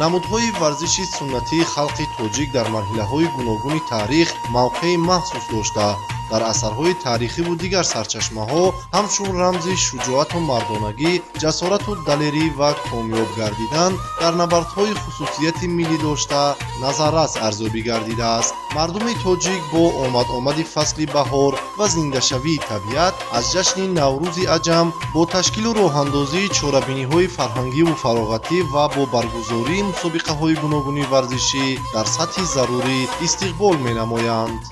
намудҳои варзиши суннатии халқи тоҷик дар марҳилаҳои гуногуни таърих мавқеи махсус дошта, дар асарҳои таърихиву дигар сарчашмаҳо ҳамчун рамзи шуҷоату мардонагӣ, ҷасорату далерӣ ва комёб гардидан дар набардҳои хусусияти миллӣ дошта назаррас арзёбӣ гардидааст. мардуми тоҷик бо омади фасли баҳор ва зиндашавии табиат аз ҷашни наврӯзи аҷам бо ташкилу роҳандозии чорабиниҳои фарҳангиву фароғатӣ ва бо баргузории мусобиқаҳои гуногуни варзишӣ дар сатҳи зарурӣ истиқбол менамоянд.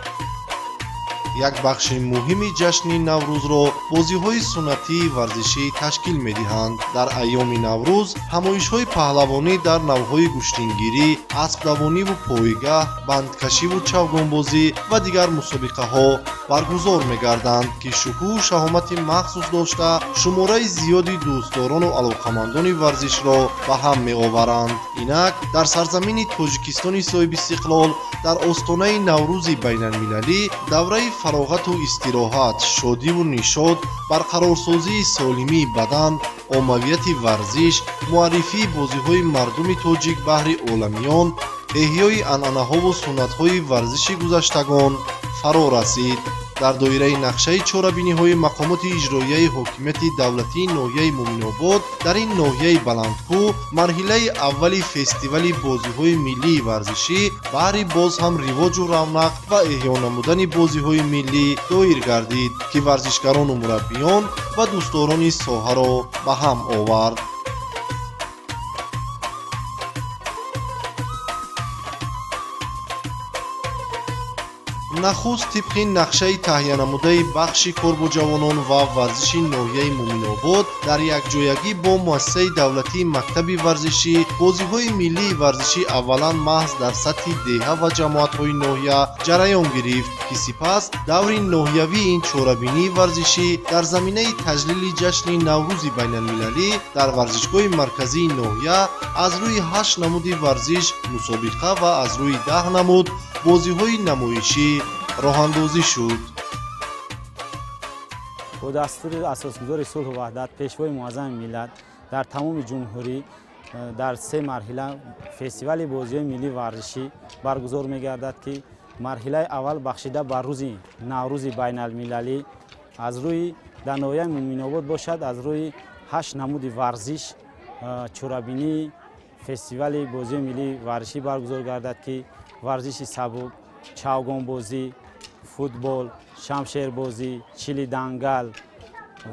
як бахши муҳими ҷашни наврӯзро бозиҳои суннатии варзишӣ ташкил медиҳанд. дар айёми наврӯз ҳамоишҳои паҳлавонӣ дар навъҳои гӯштингирӣ, аспдавониву поигаҳ, бандкашиву чавгонбозӣ ва дигар мусобиқаҳо баргузор мегарданд, ки шукӯҳу шаҳомати махсус дошта шумораи зиёди дӯстдорону алоқамандони варзишро ба ҳам меоваранд. инак дар сарзамини тоҷикистони соҳиби истиқлол дар остонаи наврӯзи байналмилалӣ давраи фароғату истироҳат, шодиву нишод, барқарорсозии солимии бадан, оммавияти варзиш, муаррифии бозиҳои мардуми тоҷик баҳри оламиён, эҳёи анъанаҳову суннатҳои варзиши гузаштагон фаро расид. дар доираи нақшаи чорабиниҳои мақомоти иҷроияи ҳокимияти давлатии ноҳияи Муъминобод дар ин ноҳияи Баландкӯҳ марҳилаи аввали фестивали бозиҳои миллии варзишӣ баҳри боз ҳам ривоҷу равнақ ва эҳё намудани бозиҳои миллӣ доир гардид, ки варзишгарону мураббиён ва дӯстдорони соҳаро ба ҳам овард. нахуст тибқи нақшаи таҳиянамудаи бахши корбоҷавонон ва варзиши ноҳияи Муъминобод дар якҷоягӣ бо муассисаи давлатии мактаби варзишӣ бозиҳои миллии варзишӣ аввалан маҳз дар сатҳи деҳа ва ҷамоатҳои ноҳия ҷараён гирифт, ки сипас даври ноҳиявии ин чорабинии варзишӣ дар заминаи таҷлили ҷашни наврӯзи байналмилалӣ дар варзишгоҳи марказии ноҳия аз рӯи 8 намуди варзиш мусобиқа ва аз рӯи 10 намуд бозиҳои намоишӣ роҳандозӣ шуд. бо дастури асосгузори сулҳу ваҳдат пешвои муаззами миллат дар тамоми ҷумҳурӣ дар 3 марҳила фестивали бозиҳои миллии варзишӣ баргузор мегардад, ки марҳилаи аввал бахшида бар рӯзи наврӯзи байналмилалӣ аз рӯи дар ноҳияи Муъминобод бошад, аз рӯи 8 намуди варзиш чорабинии фестивали бозиҳои миллии варзишӣ баргузор гардад, ки варзиши сабук, чавгонбозӣ, футбол, шамшербозӣ, чили дангал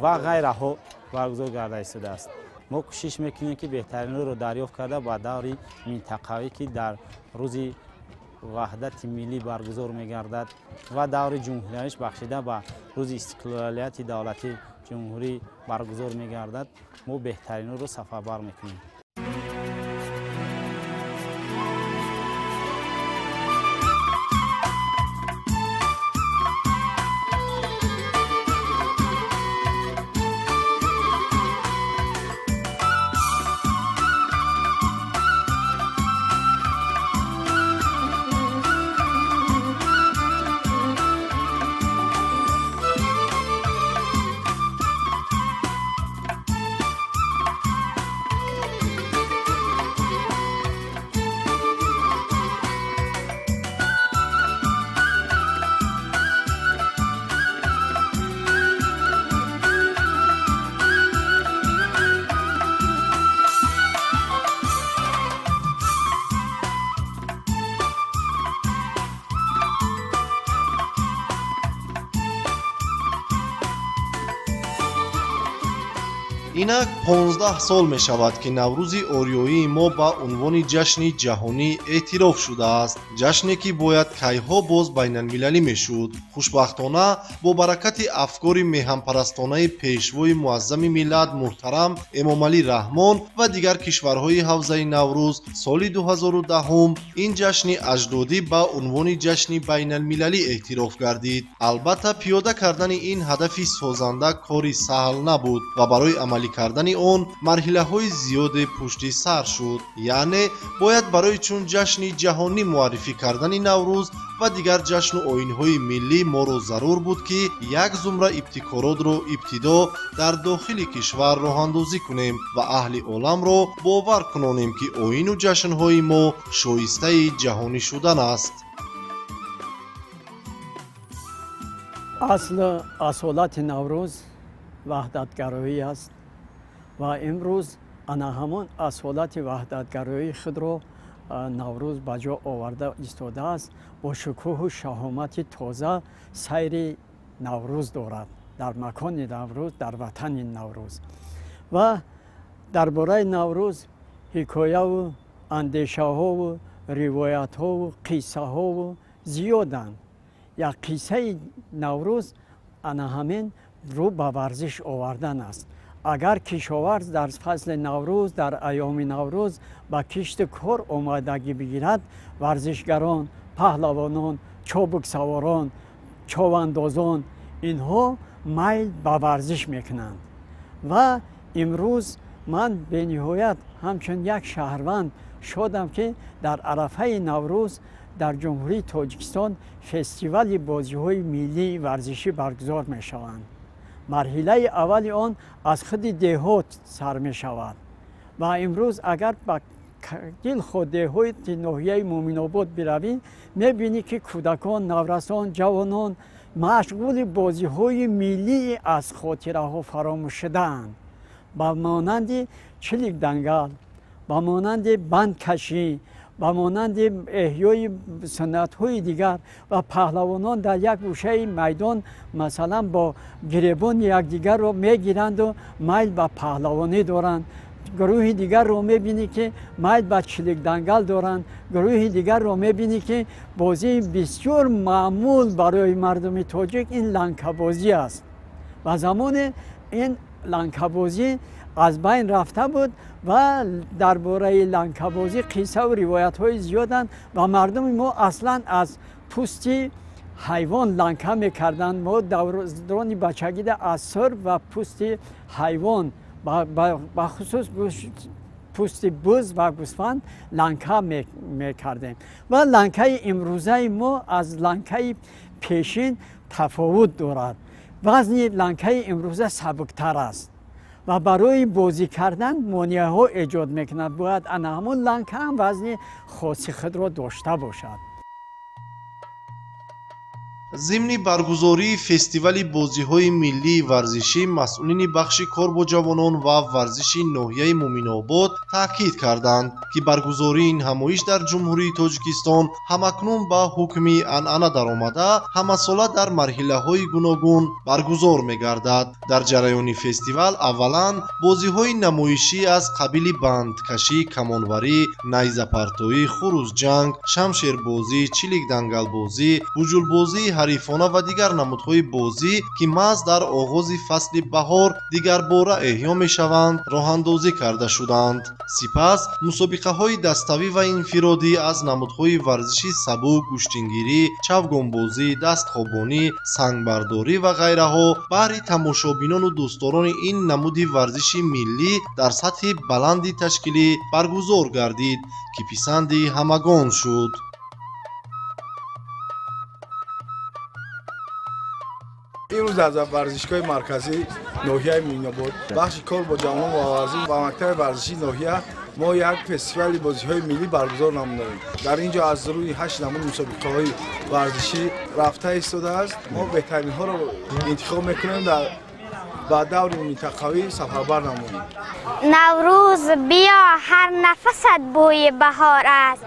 ва ғайраҳо баргузор гарда истодааст. мо кӯшиш мекунем, ки беҳтаринро дарёфт карда ба даври минтақавӣ, ки дар рӯзи ваҳдати миллӣ баргузор мегардад ва даври ҷумҳуриявиш бахшида ба рӯзи истиқлолияти давлати ҷумҳурӣ баргузор мегардад, мо беҳтаринро сафарбар мекунем. инак 15 сол мешавад, ки наврӯзи ориёии мо ба унвони ҷашни ҷаҳонӣ эътироф шудааст. ҷашне, ки бояд кайҳо боз байналмилалӣ мешуд. хушбахтона бо баракати афкори меҳанпарастонаи пешвои муаззами миллат муҳтарам Эмомалӣ Раҳмон ва дигар кишварҳои ҳавзаи Наврӯз соли 2010 ин ҷашни аҷдодӣ ба унвони ҷашни байналмилалӣ эътироф гардид. албатта пиёда кардани ин ҳадафи созанда кори саҳл набуд ва барои амалиёти амалӣ кардани он марҳилаҳои зиёде пушти сар шуд. яъне бояд барои чун ҷашни ҷаҳонӣ муаррифӣ кардани наврӯз ва дигар ҷашну оинҳои миллӣ моро зарур буд ки як зумра ибтикоротро ибтидо дар дохили кишвар роҳандозӣ кунем ва аҳли оламро бовар кунонем ки оину ҷашнҳои мо шоистаи ҷаҳонӣ шудан аст. اصل اصالت نوروز وحدتگرایی است و امروز انا همون اصالت وحدتگرایی خود را نوروز به جا آورده ایستاده است. با شکوه و شهامت تازه سیر نوروز دارد در مکان نوروز، در وطن نوروز. و درباره نوروز حکایه و اندیشه ها و روایت ها و قصه ها و زیادند. یک قصه نوروز انا همین رو به ورزش آوردن است. اگر کشاورز در فصل نوروز، در ایام نوروز به کشت کار آمادگی بگیرد، ورزشگران، پهلوانان، چابک سواران، چاواندازان اینها میل به ورزش میکنند. و امروز من به نهایت همچون یک شهروند شدم که در عرفه نوروز در جمهوری تاجیکستان فستیوال بازی‌های ملی ورزشی برگزار می‌شوند. مرحله اول آن از خود دهات سر می‌شود و امروز اگر به دل خود دهات ناحیه مومن‌آباد بروی می‌بینی که کودکان، نورسان، جوانان مشغول بازی‌های ملی از خاطره‌ها فراموش شده‌اند. با مانند چلیک دنگل، با مانند بندکشی، با مانند احیای سنت‌های دیگر و پهلوانان در یک گوشه میدان مثلا با گریبان یکدیگر را میگیرند و میل به پهلوانی دارند. گروه دیگر را میبینی که میل به چلیک دنگل دارند. گروه دیگر را میبینی که بازی بسیار معمول برای مردم تاجیک این لنکه‌بازی است. و زمان این لنکه‌بازی از بین رفته بود و درباره لنکه‌بازی قصه و روایت های زیادند و مردم ما اصلا از پوست حیوان لنکه میکردند. ما دوران بچگی از سر و پوست حیوان به خصوص پوست بز و گوسفند لنکه میکردیم و لنکه امروزه ما از لنکه پیشین تفاوت دارد. وزن لنکه امروزه سبکتر است و برای بازی کردن مانعه ها ایجاد میکند. باید انا همون لنکه هم وزن خاصی خود را داشته باشد. ضمن برگزاری فستیوال بازی‌های ملی ورزشی، مسئولین بخش کار با جوانان و ورزشی ناحیه مومن‌آباد تاکید کردند که برگزاری این همایش در جمهوری تاجیکستان همکنون با حکمی عنعنه درآمده همه‌ساله در مرحله‌های گوناگون برگزار می‌گردد. در جریان فستیوال اولاً بازی‌های نمایشی از قبیل بندکشی، کمانوری، نیزه‌پرتویی، خروس جنگ، شمشیربازی، چلیک دنگل بازی، بوجولبازی حریفانه و دیگر نمودهای بازی که محض در آغاز فصل بهار دیگر باره احیا میشوند راه اندازی کرده شدند. سپس مسابقه های دستوی و انفرادی از نمودهای ورزشی سبک، گوشتنگیری، چوگانبازی، دستخوابانی، سنگبرداری و غیره ها بهر تماشابینان و دوستداران این نمود ورزشی ملی در سطح بلندی تشکیلی برگزار گردید که پسند همگان شد. امروز از ورزشگاه مرکزی ناحیه مومن‌آباد بخش کار با جوانان و ورزش و مکتب ورزشی ناحیه ما یک فستیوال بازی‌های ملی برگزار نمودیم. در اینجا از روی 8 نمود مسابقه‌های ورزشی رفته ایستاده است. ما بهترین‌ها را انتخاب می‌کنیم با دور منطقوی سفربر نمودیم. نوروز بیا هر نفست بوی بهار است،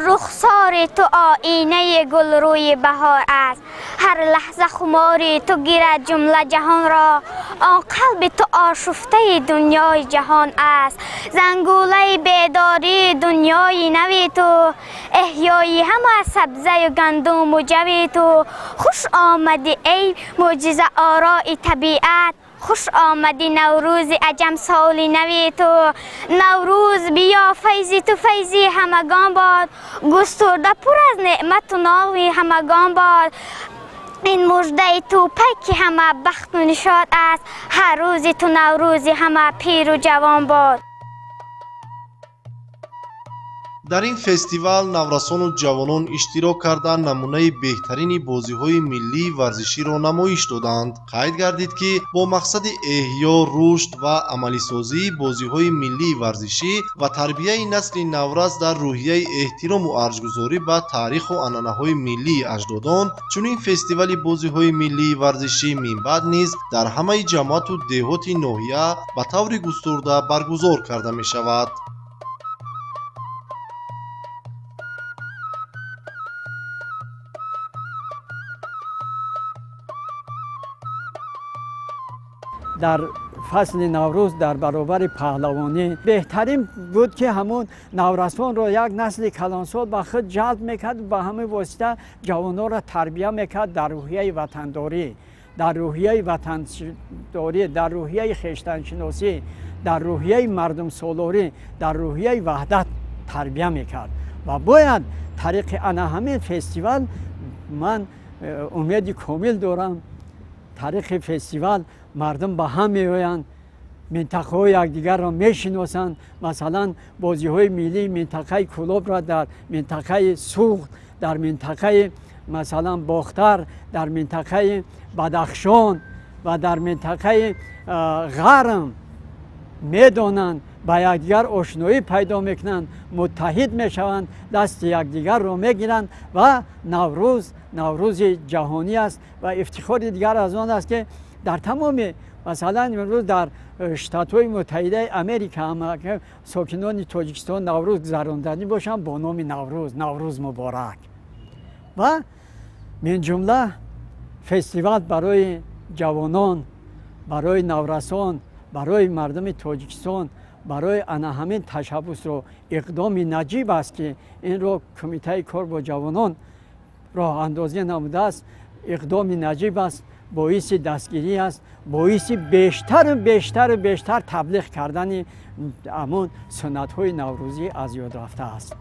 رخسار تو آینه گل روی بهار است. هر لحظه خماری تو گیرد جمله جهان را، آن قلب تو آشفته دنیای جهان است. زنگوله بیداری دنیای نوی تو، احیای همه سبزه و گندم و جوی تو. خوش آمدی ای معجزه آراء طبیعت، خوش آمدی نوروز عجم سال نوی تو. نوروز بیا فیضی تو فیضی همگان باد، گسترده پر از نعمت و ناوی همگان باد. این مژده توپک که همه بخت و نشاط است، هر روز تو نوروزی همه پیر و جوان باد. در این فستیوال نورسان و جوانان اشتراک کردند نمونه بهترین بازی‌های ملی ورزشی را نمایش دادند. قید گردید که با مقصد احیا، رشد و عملی سازی بازی‌های ملی ورزشی و تربیت نسل نورس در روحیه احترام و ارزش‌گذاری به تاریخ و عنعنه‌های ملی اجدادان، چنین فستیوال بازی‌های ملی ورزشی من بعد نیز در همه جماعت و دهات ناحیه به طور گسترده برگزار کرده می‌شود. در فصل نوروز در برابر پهلوانی بهترین بود که همون نورسان رو یک نسل کلانسال به خود جلب میکرد و به همین واسطه جوانان را تربیت میکرد در روحیه وطنداری، در روحیه وطنداری، در روحیه خویشتنشناسی، در روحیه مردم سالاری، در روحیه وحدت تربیت میکرد. و باید طریق همین فستیوال من امید کامل دارم طریق فستیوال مردم به هم میآیند، منطقه های یکدیگر را میشناسند. مثلا بازی های ملی منطقه کلوب را در منطقه سوخت، در منطقه مثلا باختر، در منطقه بدخشان و در منطقه غرم میدانند، با یکدیگر آشنایی پیدا میکنند، متحد میشوند، دست یکدیگر را میگیرند و نوروز جهانی است. و افتخار دیگر از آن است که در تمام مثلا امروز در شتات‌های متحده امریکا هم که ساکنان تاجیکستان نوروز گذراندنی باشند با نام نوروز مبارک. و من جمله فستیوال برای جوانان، برای نورسان، برای مردم تاجیکستان، برای همین تشبس رو اقدام نجیب است که این رو کمیته کار با جوانان راه اندازی نموده است. اقدام نجیب است، باعث دستگیری است، باعث بیشتر تبلیغ کردن همون سنت های نوروزی از یاد رفته است.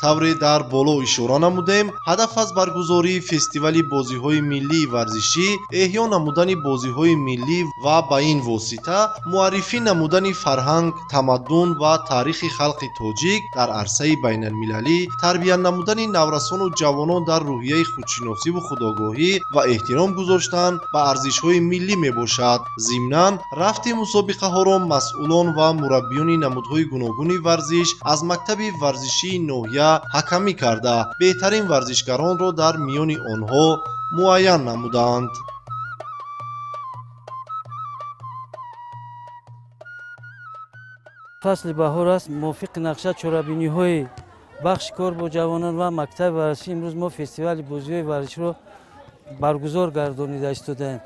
طوری در بالا اشاره نمودیم، هدف از برگزاری فستیوال بازی‌های ملی ورزشی احیا نمودن بازی‌های ملی و با این واسطه معرفی نمودن فرهنگ، تمدن و تاریخ خلق تاجیک در عرصه بین المللی، تربیت نمودن نورسان و جوانان در روحیه خودشناسی و خودآگاهی و احترام گذاشتن به ارزش‌های ملی میباشد. ضمناً رفت مسابقه ها را مسئولان و مربیان نمودهای گوناگون ورزش از مکتب ورزشی ناحیه حکمی کرده بهترین ورزشکاران را در میان آنها معین نمودند. فصل بهار است، موافق نقشه چاره‌بینی های بخش کار با جوانان و مکتب ورزشی امروز ما فستیوال بازی‌های ورزشی را برگزار گردانیده استادیم.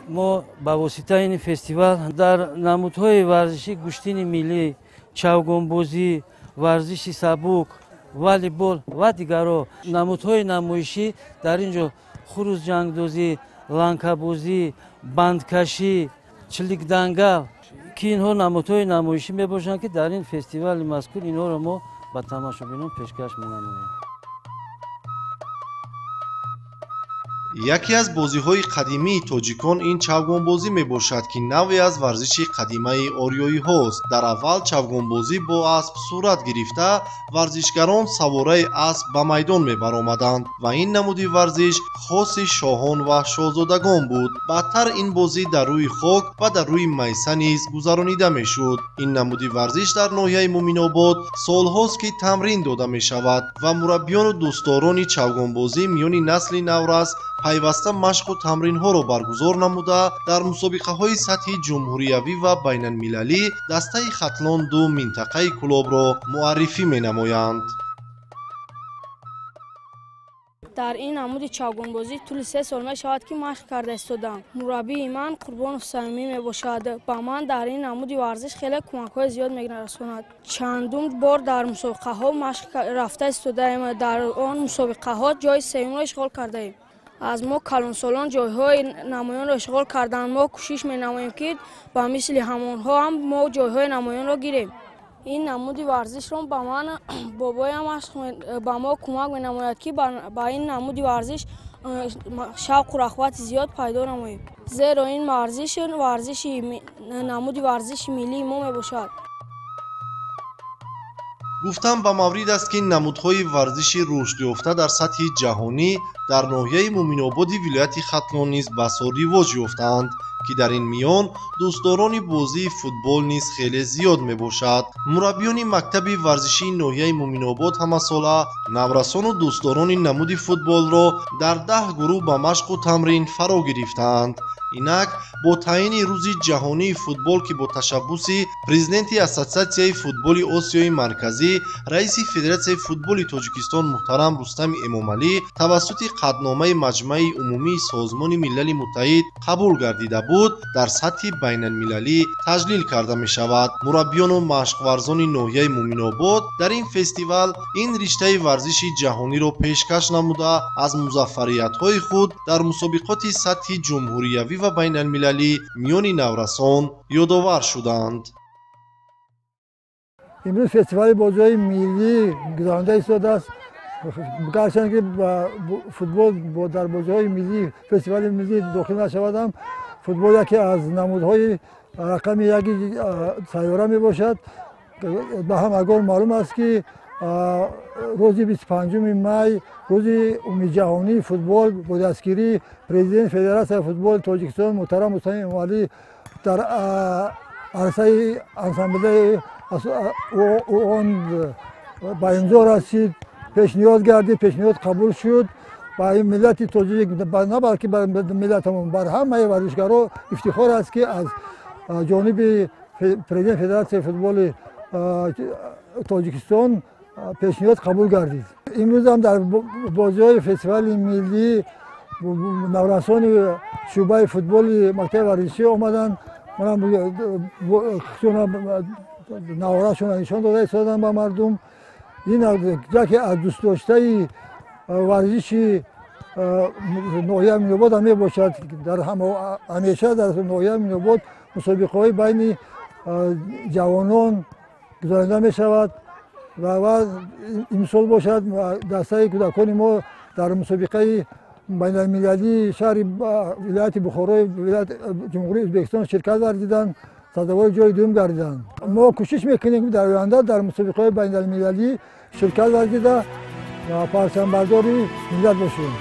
ما با واسطه این فستیوال در نمودهای ورزشی گشتین ملی، چوگانبازی، ورزش سبک، والیبال و دیگر نمودهای نمایشی در اینجا خروس جنگدوزی، لانکابازی، بندکشی، چلیک دنگل که اینها نمودهای نمایشی میباشند که در این فستیوال مذکور اینها را ما به تماشابینان پیشکش می‌نماییم. یکی از بازی‌های قدیمی تاجیکان این چوگانبازی میباشد که نوعی از ورزش قدیمه آریایی هاست. در اول چوگانبازی با اسب صورت گرفته ورزشگران سواره اسب به میدان میبرآمدند و این نمودی ورزش خاص شاهان و شاهزادگان بود. بعدتر این بازی در روی خاک و در روی میسه نیز گذرانیده میشد. این نمودی ورزش در ناحیه مومن‌آباد سالهاست که تمرین داده میشود و مربیان و دوستداران چوگانبازی میان نسل نورس پیوسته مشق و تمرین ها را برگزار نموده در مسابقه های سطحی جمهوریوی و بین المللی دسته خطلان دو منطقه کلوب را معرفی می نمایند. در این نمود چوگانبازی طول 3 سال می شود که مشق کرده استادم. مربی من قربان حسینی می باشد. با من در این نمود ورزش خیلی کمک های زیاد می رساند. چندم بار در مسابقه ها مشق رفته استادم. در آن مسابقه ها جای سوم را اشغال کرده ایم. از ما کلانسالان جایهای نمایان را اشغال کردن. ما کوشش می نماییم که با مثل همانها هم ما جایهای نمایان را گیریم. این نمود ورزش رو با من بابایم با ما کمک می‌نماید که با این نمود ورزش شوق و رغبت زیاد پیدا نماییم، زیرا این ورزش نمود ورزش ملی ما میباشد. گفتم با مورد است که نمودهای ورزشی رشد یافته در سطح جهانی در ناحیه مومن‌آباد ولایت ختلان نیز بسیار رواج یافتند که در این میان دوستداران بازی فوتبال نیز خیلی زیاد میباشد. مربیان مکتب ورزشی ناحیه مومن‌آباد همساله نورسان و دوستداران نمود فوتبال را در 10 گروه به مشق و تمرین فرا گرفتند. اینک با تعیین روز جهانی فوتبال که با تشبث پرزیدنت اسوسیاسیون فوتبال آسیای مرکزی رئیس فدراسیون فوتبال تاجیکستان محترم رستم امامعلی توسط قطعنامه مجمع عمومی سازمان ملل متحد قبول گردیده بود، در سطح بین المللی تجلیل کرده می شود. مربیان و مشق‌ورزان ناحیه مومن‌آباد در این فستیوال این رشته ورزش جهانی را پیشکش نموده از موفقیت‌های خود در مسابقات سطح جمهوریوی و بین المللی میان نورسان یادآور شدند. امروز فستیوال بازی‌های ملی گذرانده ایستاده است. گرچند که فوتبال در بازی‌های ملی فستیوال ملی داخل نشودم، فوتبال یکی از نمودهای رقم یک سیاره می باشد. به همگان معلوم است که روز 25 می روز امید جهانی فوتبال با دستگیری پرزیدنت فدراسیون فوتبال تاجیکستان محترم رستم امامعلی در عرصه اسامبله اون با امضا رسید، پیشنهاد گردید، پیشنهاد قبول شد. با این ملت تاجیک نه بلکه بر ملتمون بر همه ورزشکارا افتخار است که از جانب پرزیدنت فدراسیون فوتبال تاجیکستان پیشنهاد قبول گردید. امروز هم در بازی‌های فستیوال ملی نورسان شعبه فوتبال مکتب ورزشی آمدند. من نواره‌شون نشان داده ایستادم به مردم. این یکی از دوست داشته ورزش ناحیه مومن‌آباد هم میباشد. در همیشه در ناحیه مومن‌آباد مسابقه‌های بین جوانان گذرانده می شود و امسال باشد دسته کودکان ما در مسابقه بین المللی شهر ولایت بخارا ولایت جمهوری ازبکستان شرکت ورزیدند، سزاوار جای دوم گردیدند. ما کوشش میکنیم که در آینده در مسابقه بین المللی شرکت ورزیده و پرچمبردار ملت باشیم.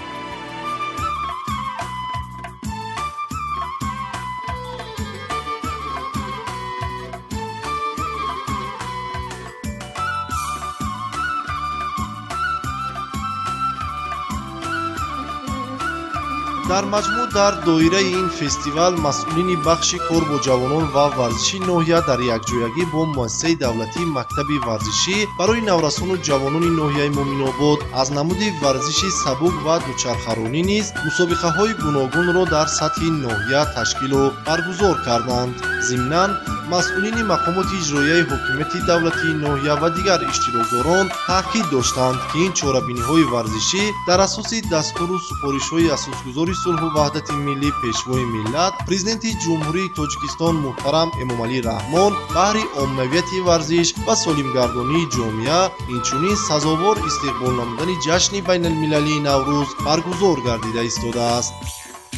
در مجموع در دایره این فستیوال مسئولین بخش کار با جوانان و ورزشی ناحیه در یکجایگی با مؤسسه دولتی مکتب ورزشی برای نورسان و جوانان ناحیه مومن‌آباد از نمود ورزشی سبک و دوچرخه‌رانی نیز مسابقه‌های گوناگون را در سطح ناحیه تشکیل و برگزار کردند. ضمناً مسئولین مقامات اجرایی حکومت دولتی ناحیه و دیگر اشتراکداران تاکید داشتند که این چاره‌بینی‌های ورزشی در اساس دستور و سفارش‌های اساسگذار صلح و وحدت ملی پیشوای ملت پرزیدنت جمهوری تاجیکستان محترم امامعلی رحمان بهر عمومیت ورزش و سالمگردانی جامعه اینچنین سزاوار استقبال نمودن جشن بین المللی نوروز برگزار گردیده ایستاده است.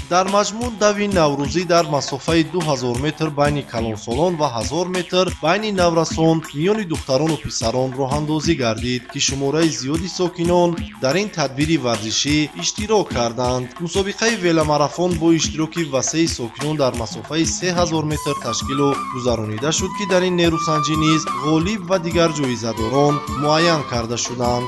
در مجموع دوی نوروزی در مسافه 2000 متر بین کلانسالان و 1000 متر بین نورسان میان دختران و پسران راه اندازی گردید که شماره زیادی ساکنان در این تدبیر ورزشی اشتراک کردند. مسابقه ولاماراتون با اشتراک وسیع ساکنان در مسافه 3000 متر تشکیل و گذرانیده شد که در این نیروسنجی نیز غالب و دیگر جایزه‌داران معین کرده شدند.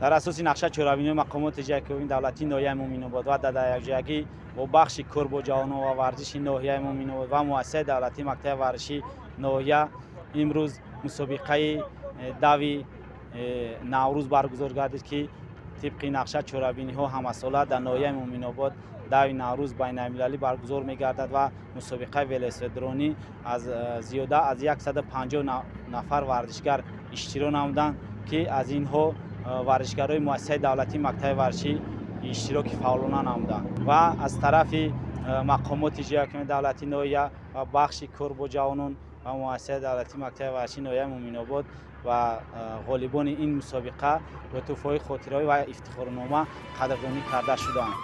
در اساس نقشه چهاربینی مقامات اجرایی دولتی ناحیه مومن‌آباد و در یکجایی با بخش کار با جوانان و ورزش ناحیه مومن‌آباد و مؤسسه دولتی مکتب ورزشی ناحیه امروز مسابقه دوی نوروز برگزار گردید که طبق نقشه چهاربینی ها همساله در ناحیه مومن‌آباد داوی نوروز بین المللی برگزار می‌گردد و مسابقه ولسپدرانی از زیاده از 150 نفر ورزشگر اشتراک نمودند که از اینها ورزشگرای مؤسسه دولتی مکتب ورزشی اشتراک فعالانه نمودند و از طرف مقامات اجرایی حکومت دولتی ناحیه و بخش کور و جوانان و مؤسسه دولتی مکتب ورزشی ناحیه مومن‌آباد و غالبان این مسابقه به تحفه‌های خاطره‌ای و افتخارنامه قدردانی کرده شدند.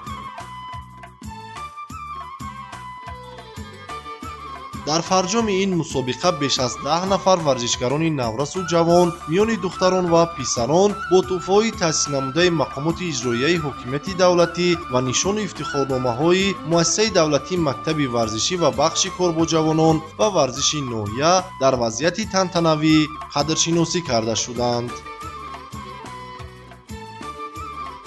در فرجام این مسابقه بیش از 10 نفر ورزشگران نورس و جوان میان دختران و پسران با تحفه‌های تأسیس نموده مقامات اجرایی حکومت دولتی و نشان افتخارنامه‌های مؤسسه دولتی مکتب ورزشی و بخش کار با جوانان و ورزش ناحیه در وضعیت تنتنوی قدرشناسی کرده شدند.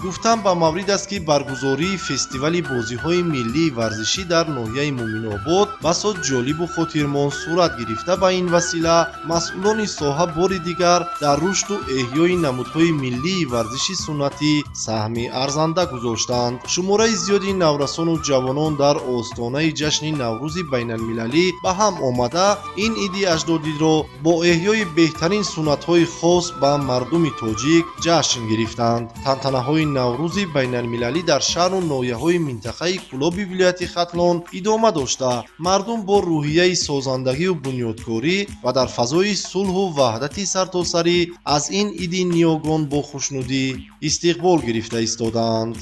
گفتم با مورد است که برگزاری فستیوال بازی‌های ملی ورزشی در ناحیه مومن‌آباد بسا جالب و خاطرمان صورت گرفته با این وسیله مسئولان ساحه بار دیگر در رشد و احیای نمودهای ملی ورزشی سنتی سهم ارزنده گذاشتند. شماره زیادی نورسان و جوانان در آستانه جشن نوروز بین المللی به هم آمده این عید اجدادی را با احیای بهترین سنت‌های خاص به مردم تاجیک جشن گرفتند. تنتنه‌های نوروز بین المللی در شهر و ناحیه‌های منطقه کلابی ولایت ختلان ادامه داشته مردم با روحیه سازندگی و بنیادکاری و در فضای صلح و وحدت سرتاسری از این عید نیاگان با خوشنودی استقبال گرفته ایستادند.